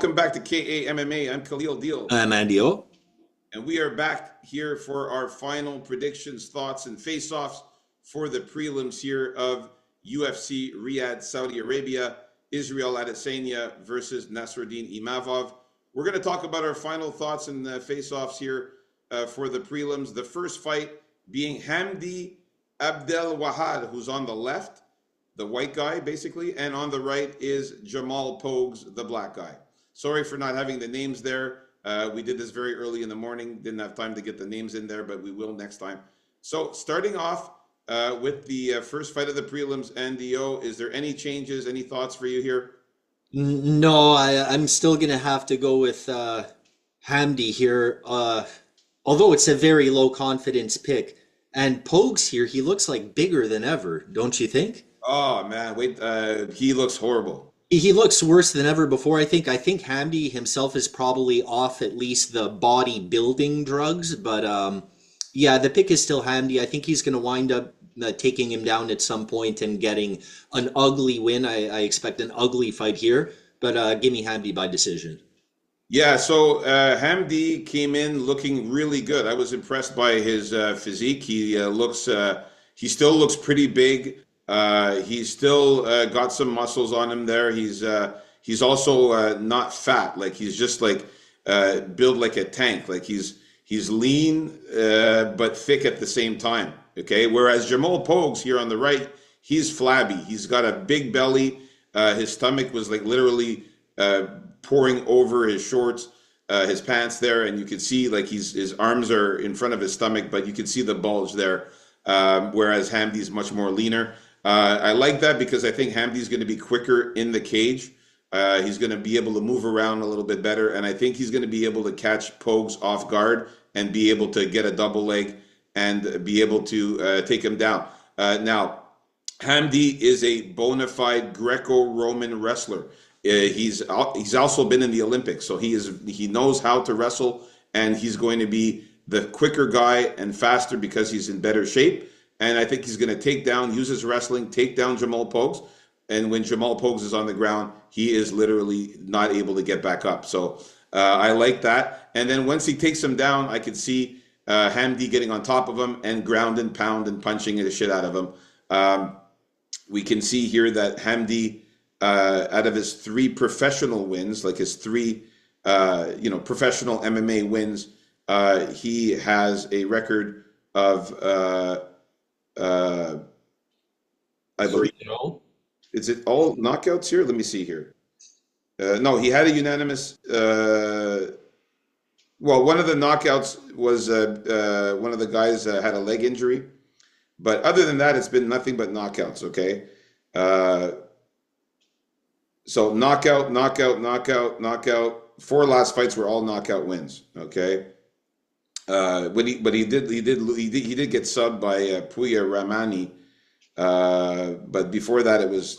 welcome back to KAMMA. I'm Khalil Deal, I'm Andio. and we are back here for our final predictions, thoughts, and face-offs for the prelims here of UFC Riyadh, Saudi Arabia, Israel Adesanya versus Nasruddin Imavov. We're going to talk about our final thoughts and face-offs here for the prelims. The first fight being Hamdi Abdel Wahad, who's on the left, the white guy, basically, and on the right is Jamal Pogues, the black guy. Sorry for not having the names there. We did this very early in the morning. Didn't have time to get the names in there, but we will next time. So starting off with the first fight of the prelims, NDO, is there any changes, any thoughts for you here? No, I'm still gonna have to go with Hamdi here. Although it's a very low confidence pick. And Pogues here, he looks like bigger than ever, don't you think? Oh, man, wait, he looks horrible. He looks worse than ever before. I think Hamdi himself is probably off at least the bodybuilding drugs, but yeah, the pick is still Hamdi. I think he's going to wind up taking him down at some point and getting an ugly win. I expect an ugly fight here, but give me Hamdi by decision. Yeah, so Hamdi came in looking really good. I was impressed by his physique. He still looks pretty big. He's still got some muscles on him there. He's also not fat. Like he's just like built like a tank. Like he's lean but thick at the same time. Okay, whereas Jamal Pogues here on the right, he's flabby. He's got a big belly. His stomach was like literally pouring over his shorts, his pants there, and you can see like his arms are in front of his stomach, but you can see the bulge there. Whereas Hamdi's much more leaner. I like that because I think Hamdi's going to be quicker in the cage. He's going to be able to move around a little bit better, and I think he's going to be able to catch Pogues off guard and be able to get a double leg and be able to take him down. Now, Hamdi is a bona fide Greco-Roman wrestler. He's also been in the Olympics, so he knows how to wrestle, and he's going to be the quicker guy and faster because he's in better shape. And I think he's going to use his wrestling, take down Jamal Pogues. And when Jamal Pogues is on the ground, he is literally not able to get back up. So I like that. And then once he takes him down, I could see Hamdi getting on top of him and ground and pound and punching the shit out of him. We can see here that Hamdi, out of his 3 professional wins, like his 3, professional MMA wins, he has a record of I believe. 3-0. Is it all knockouts here? Let me see here. No, he had a unanimous. Well, one of the knockouts was one of the guys had a leg injury, but other than that, it's been nothing but knockouts. Okay, so knockout, knockout, knockout, knockout. 4 last fights were all knockout wins. Okay, he did get subbed by Puya Ramani. But before that, it was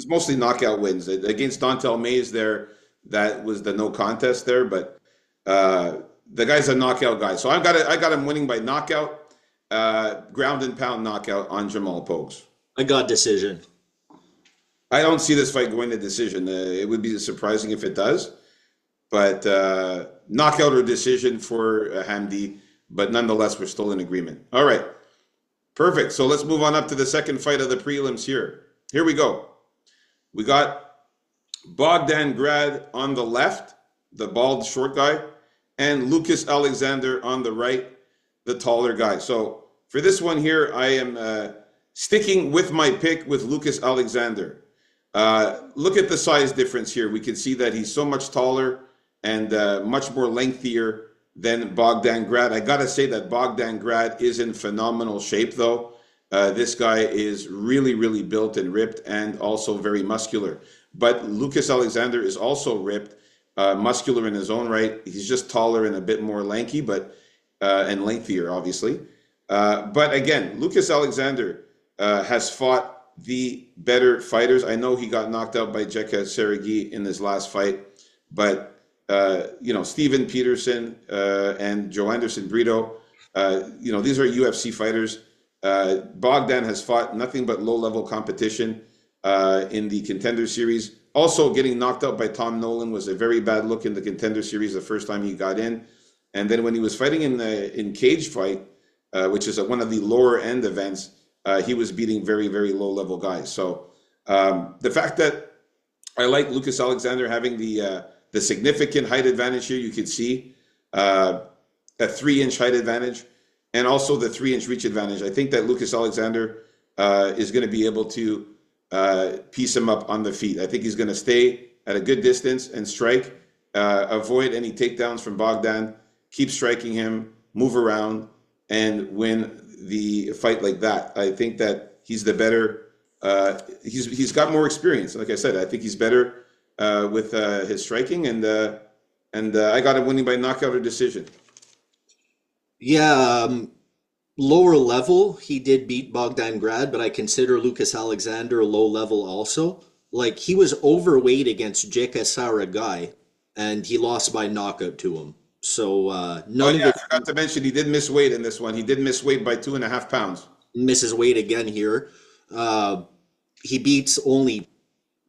mostly knockout wins against Dontel Mays. There, that was the no contest there. But the guy's a knockout guy, so I got him winning by knockout, ground and pound knockout on Jamal Pogues. I got decision. I don't see this fight going to decision. It would be surprising if it does, but knockout or decision for Hamdi. But nonetheless, we're still in agreement. All right. Perfect. So let's move on up to the second fight of the prelims here. Here we go. We got Bogdan Grad on the left, the bald short guy, and Lucas Alexander on the right, the taller guy. So for this one here, I am sticking with my pick with Lucas Alexander. Look at the size difference here. We can see that he's so much taller and much more lengthier than Bogdan Grad. I gotta say that Bogdan Grad is in phenomenal shape, though. This guy is really, really built and ripped, and also very muscular. But Lucas Alexander is also ripped, muscular in his own right. He's just taller and a bit more lanky, but and lengthier, obviously. But again, Lucas Alexander has fought the better fighters. I know he got knocked out by Jeka Seregi in his last fight, but Steven Peterson and Joe Anderson Brito, these are UFC fighters. Bogdan has fought nothing but low-level competition in the Contender Series. Also, getting knocked out by Tom Nolan was a very bad look in the Contender Series the first time he got in, and then when he was fighting in cage fight, which is one of the lower end events, he was beating very very low level guys. So the fact that I like Lucas Alexander having the significant height advantage here, you can see a 3 inch height advantage, and also the 3 inch reach advantage. I think that Lucas Alexander is going to be able to piece him up on the feet. I think he's going to stay at a good distance and strike, avoid any takedowns from Bogdan, keep striking him, move around, and win the fight like that. I think that he's the better. He's got more experience. Like I said, I think he's better with his striking, and I got him winning by knockout or decision. Yeah, lower level, he did beat Bogdan Grad, but I consider Lucas Alexander low level also. Like he was overweight against Jeka Saragai, and he lost by knockout to him. So Oh none of yeah, I it forgot to mention he did miss weight in this one. He did miss weight by 2.5 pounds. misses weight again here. Uh, he beats only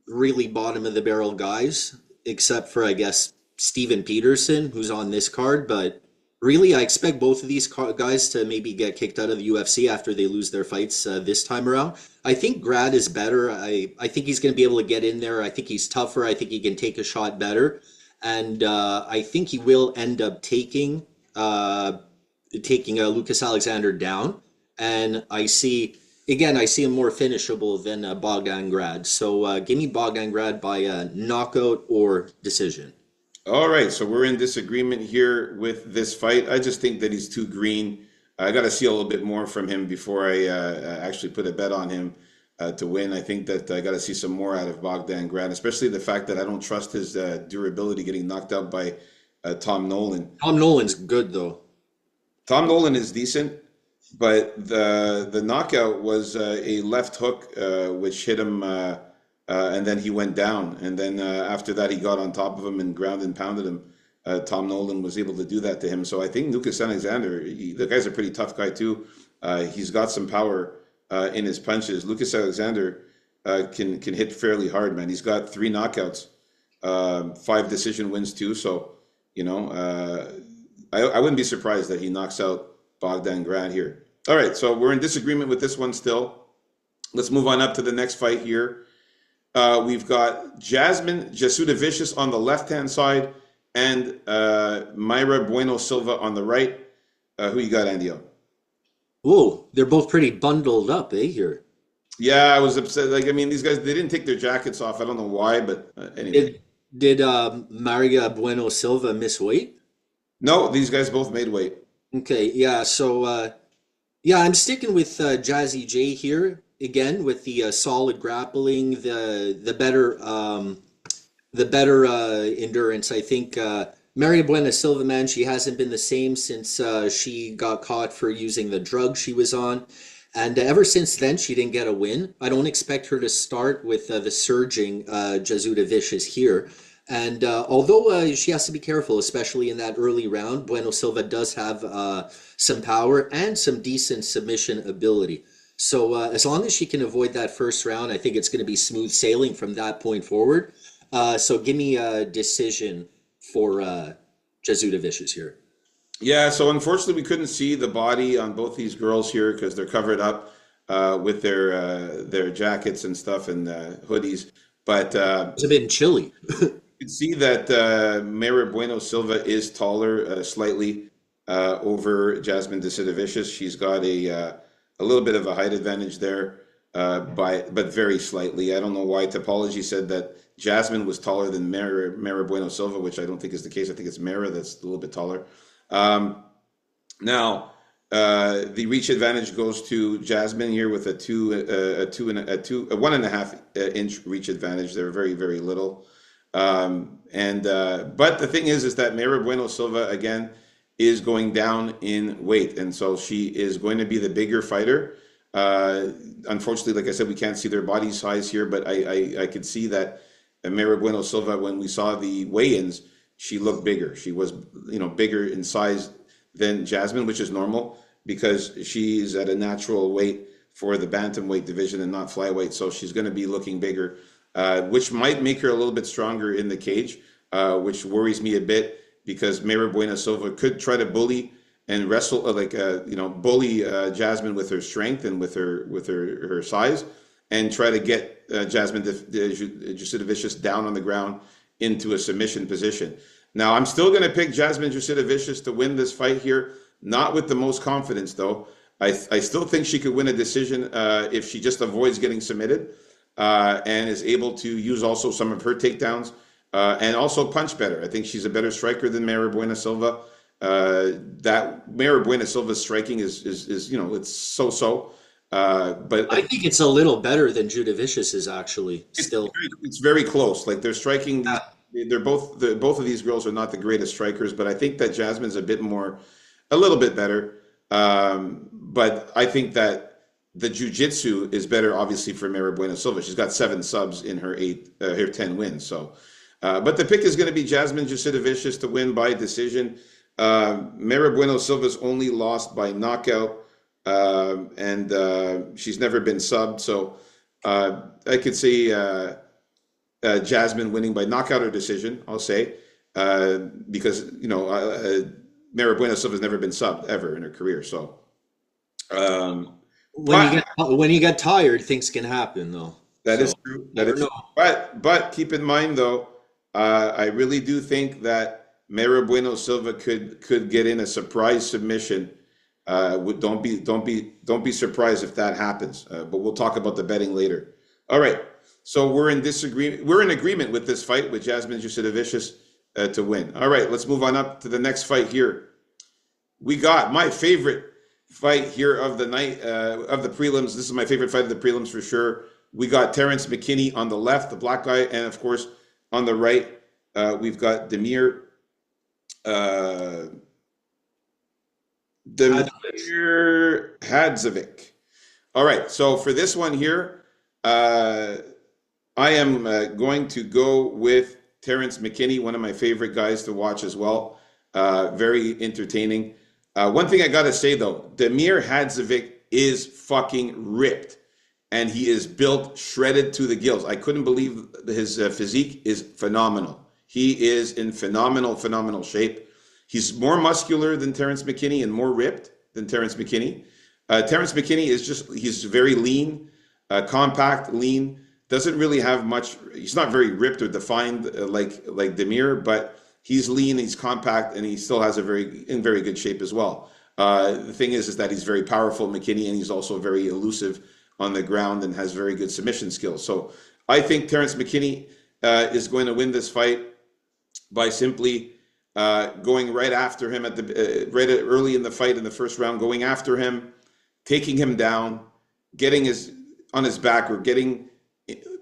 really bottom of the barrel guys, except for I guess Steven Peterson, who's on this card. But really, I expect both of these guys to maybe get kicked out of the UFC after they lose their fights this time around. I think Grad is better. I think he's going to be able to get in there. I think he's tougher. I think he can take a shot better, and I think he will end up taking Lucas Alexander down. And I see him more finishable than Bogdan Grad. So give me Bogdan Grad by knockout or decision. All right, so we're in disagreement here with this fight. I just think that he's too green. I got to see a little bit more from him before I actually put a bet on him to win. I think that I got to see some more out of Bogdan Grad, especially the fact that I don't trust his durability getting knocked out by Tom Nolan. Tom Nolan's good though. Tom Nolan is decent, but the knockout was a left hook which hit him, and then he went down. And then after that, he got on top of him and ground and pounded him. Tom Nolan was able to do that to him. So I think Lucas Alexander, the guy's a pretty tough guy too. He's got some power in his punches. Lucas Alexander can hit fairly hard, man. He's got 3 knockouts, 5 decision wins too. So you know, I wouldn't be surprised that he knocks out Bogdan Grad here. All right, so we're in disagreement with this one still. Let's move on up to the next fight here. We've got Jasmine Jasudavicius on the left-hand side and Mayra Bueno Silva on the right. Who you got, Andio? Whoa, they're both pretty bundled up, eh? Here. Yeah, I was upset. Like, I mean, these guys, they didn't take their jackets off. I don't know why, but anyway. Did Maria Bueno Silva miss weight? No, these guys both made weight. Okay, yeah. So yeah, I'm sticking with Jazzy J here again with the solid grappling, the better endurance. I think Maria Buena Silva, man, she hasn't been the same since she got caught for using the drug she was on. And ever since then, she didn't get a win. I don't expect her to start with the surging Jazuda Vicious here. And although she has to be careful, especially in that early round, Bueno Silva does have some power and some decent submission ability. So as long as she can avoid that first round, I think it's going to be smooth sailing from that point forward. So give me a decision for Jazuda Vicious here. Yeah, so unfortunately, we couldn't see the body on both these girls here because they're covered up with their jackets and stuff and hoodies. But It's a bit chilly. you can see that Mayra Bueno Silva is taller slightly over Jasmine Decidovicius. She's got a little bit of a height advantage there, but very slightly. I don't know why Topology said that Jasmine was taller than Mayra Bueno Silva, which I don't think is the case. I think it's Mayra that's a little bit taller. Now, the reach advantage goes to Jasmine here with a 1.5 inch reach advantage. They're very, very little. But the thing is that Mayra Bueno Silva again is going down in weight, and so she is going to be the bigger fighter. Unfortunately, like I said, we can't see their body size here, but I could see that Mayra Bueno Silva, when we saw the weigh-ins, she looked bigger. She was, bigger in size than Jasmine, which is normal because she's at a natural weight for the bantamweight division and not flyweight. So she's going to be looking bigger which might make her a little bit stronger in the cage, which worries me a bit because Mayra Buena Silva could try to bully and wrestle, bully Jasmine with her strength and with her size, and try to get Jasmine Jasudavicius down on the ground into a submission position. Now, I'm still going to pick Jasmine Jasudavicius to win this fight here, not with the most confidence, though. I still think she could win a decision if she just avoids getting submitted and is able to use also some of her takedowns and also punch better. I think she's a better striker than Mayra Buena Silva. That Mayra Buena Silva's striking is it's so. But I think it's a little better than Judavicius's actually. Still, it's very close. Like they're striking. They're both of these girls are not the greatest strikers, but I think that Jasmine's a little bit better. But I think that the jiu-jitsu is better, obviously, for Mayra Buena Silva. She's got 7 subs in her 10 wins. So, but the pick is going to be Jasmine Jasudavicius to win by decision. Mayra Buena Silva's only lost by knockout, and she's never been subbed. So I could see Jasmine winning by knockout or decision. I'll say because Mayra Buena Silva's never been subbed ever in her career. So. When you get tired, things can happen, though. That is true. That is true. But keep in mind, though, I really do think that Mayra Bueno Silva could get in a surprise submission. Don't be surprised if that happens. But we'll talk about the betting later. All right. So we're in disagreement. We're in agreement with this fight with Jasmine Jasudavicius to win. All right. Let's move on up to the next fight here. We got my favorite fight here of the night, of the prelims. This is my favorite fight of the prelims for sure. We got Terrence McKinney on the left, the black guy, and of course on the right, we've got Damir Hadzovic. All right, so for this one here, I am going to go with Terrence McKinney, one of my favorite guys to watch as well. Very entertaining. One thing I got to say, though, Damir Hadzovic is fucking ripped. And he is built, shredded to the gills. I couldn't believe his physique is phenomenal. He is in phenomenal shape. He's more muscular than Terrence McKinney and more ripped than Terrence McKinney. Terrence McKinney he's very lean, compact, lean, doesn't really have much. He's not very ripped or defined like Damir, but he's lean, he's compact, and he still has in very good shape as well. The thing is that he's very powerful, McKinney, and he's also very elusive on the ground and has very good submission skills. So I think Terrence McKinney is going to win this fight by simply going right after him early in the fight in the first round, going after him, taking him down, getting on his back or getting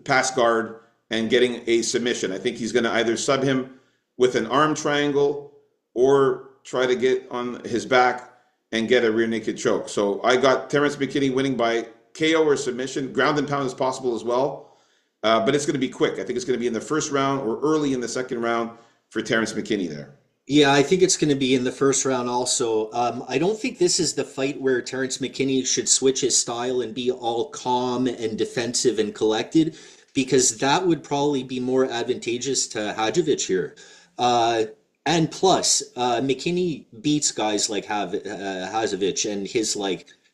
past guard and getting a submission. I think he's going to either sub him with an arm triangle or try to get on his back and get a rear naked choke. So I got Terrence McKinney winning by KO or submission, ground and pound as possible as well. But it's going to be quick. I think it's going to be in the first round or early in the second round for Terrence McKinney there. Yeah, I think it's going to be in the first round also. I don't think this is the fight where Terrence McKinney should switch his style and be all calm and defensive and collected, because that would probably be more advantageous to Hadzovic here. And plus, McKinney beats guys like Hadzovic and his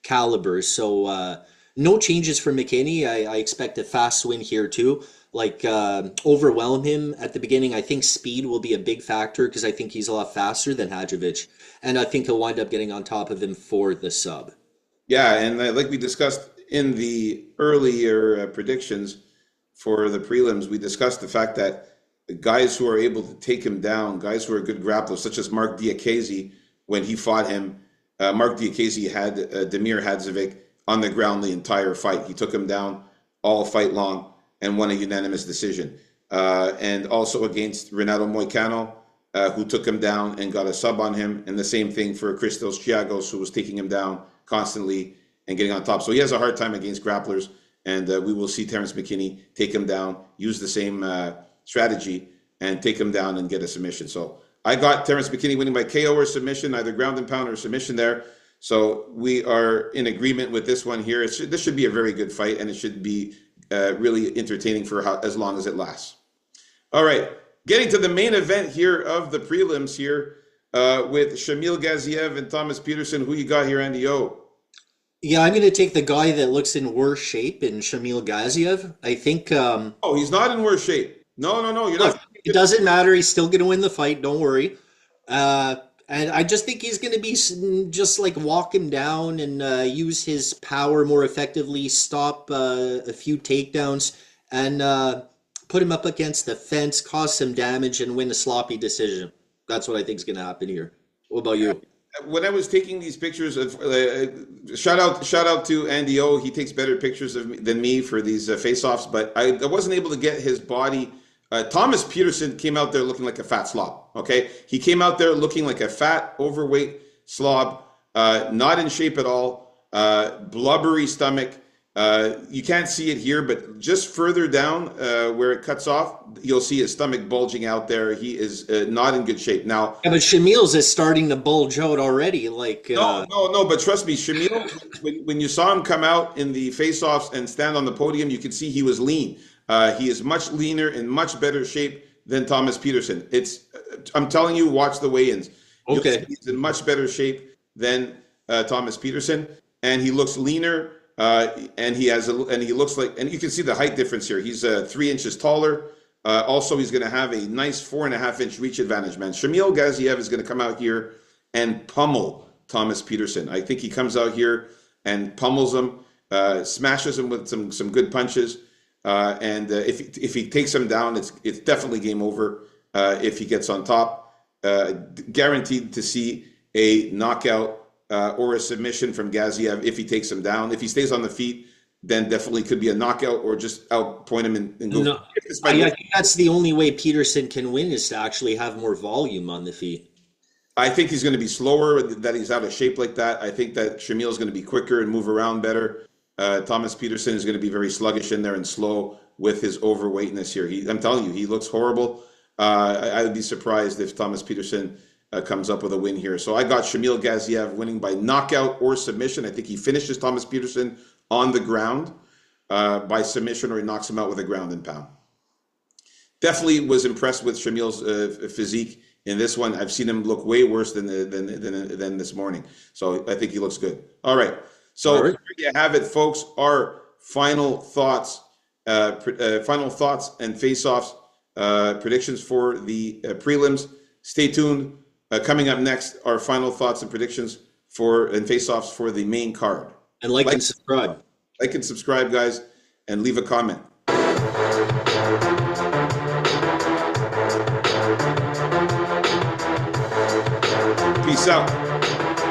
caliber. So no changes for McKinney. I expect a fast win here too. Overwhelm him at the beginning. I think speed will be a big factor because I think he's a lot faster than Hadzovic, and I think he'll wind up getting on top of him for the sub. Yeah, and like we discussed in the earlier predictions for the prelims, we discussed the fact that the guys who are able to take him down, guys who are good grapplers, such as Mark Diakiese, when he fought him, Mark Diakiese had Damir Hadzovic on the ground the entire fight. He took him down all fight long and won a unanimous decision. And also against Renato Moicano, who took him down and got a sub on him. And the same thing for Christos Chiagos, who was taking him down constantly and getting on top. So he has a hard time against grapplers. And we will see Terrence McKinney take him down, use the same strategy, and take him down and get a submission. So I got Terrence McKinney winning by KO or submission, either ground and pound or submission there. So we are in agreement with this one here. This should be a very good fight, and it should be really entertaining for as long as it lasts. All right, getting to the main event here of the prelims here with Shamil Gaziev and Thomas Peterson. Who you got here, Andy O? Yeah, I'm going to take the guy that looks in worse shape in Shamil Gaziev. I think, Oh, he's not in worse shape. No, no, no. You're look, not. it doesn't matter. He's still going to win the fight. Don't worry. And I just think he's going to be just like walk him down and use his power more effectively, stop a few takedowns, and put him up against the fence, cause some damage, and win a sloppy decision. That's what I think is going to happen here. What about you? When I was taking these pictures of shout out to Andy O. He takes better pictures of me, than me for these face-offs, but I wasn't able to get his body. Thomas Peterson came out there looking like a fat slob. Okay, he came out there looking like a fat, overweight slob, not in shape at all, blubbery stomach. You can't see it here, but just further down where it cuts off, you'll see his stomach bulging out there. He is not in good shape now. Yeah, but Shamil's is starting to bulge out already. Like No, but trust me, Shamil, when you saw him come out in the face-offs and stand on the podium, you could see he was lean. He is much leaner, in much better shape than Thomas Peterson. I'm telling you, watch the weigh-ins. Okay. He's in much better shape than Thomas Peterson, and he looks leaner. And he looks like, and you can see the height difference here. He's 3 inches taller. Also, he's going to have a nice 4.5-inch reach advantage, man. Shamil Gaziev is going to come out here and pummel Thomas Peterson. I think he comes out here and pummels him, smashes him with some good punches. And if he takes him down, it's definitely game over. If he gets on top, guaranteed to see a knockout or a submission from Gaziev if he takes him down. If he stays on the feet, then definitely could be a knockout or just outpoint him and go. No, I think that's the only way Peterson can win is to actually have more volume on the feet. I think he's going to be slower, that he's out of shape like that. I think that Shamil is going to be quicker and move around better. Thomas Peterson is going to be very sluggish in there and slow with his overweightness here. I'm telling you, he looks horrible. I would be surprised if Thomas Peterson comes up with a win here. So I got Shamil Gaziev winning by knockout or submission. I think he finishes Thomas Peterson on the ground by submission, or he knocks him out with a ground and pound. Definitely was impressed with Shamil's physique in this one. I've seen him look way worse than this morning. So I think he looks good. All right. So there you have it, folks. Our final thoughts and face-offs predictions for the prelims. Stay tuned. Coming up next, our final thoughts and predictions and face-offs for the main card. And like and subscribe. Like and subscribe, guys, and leave a comment. Peace out.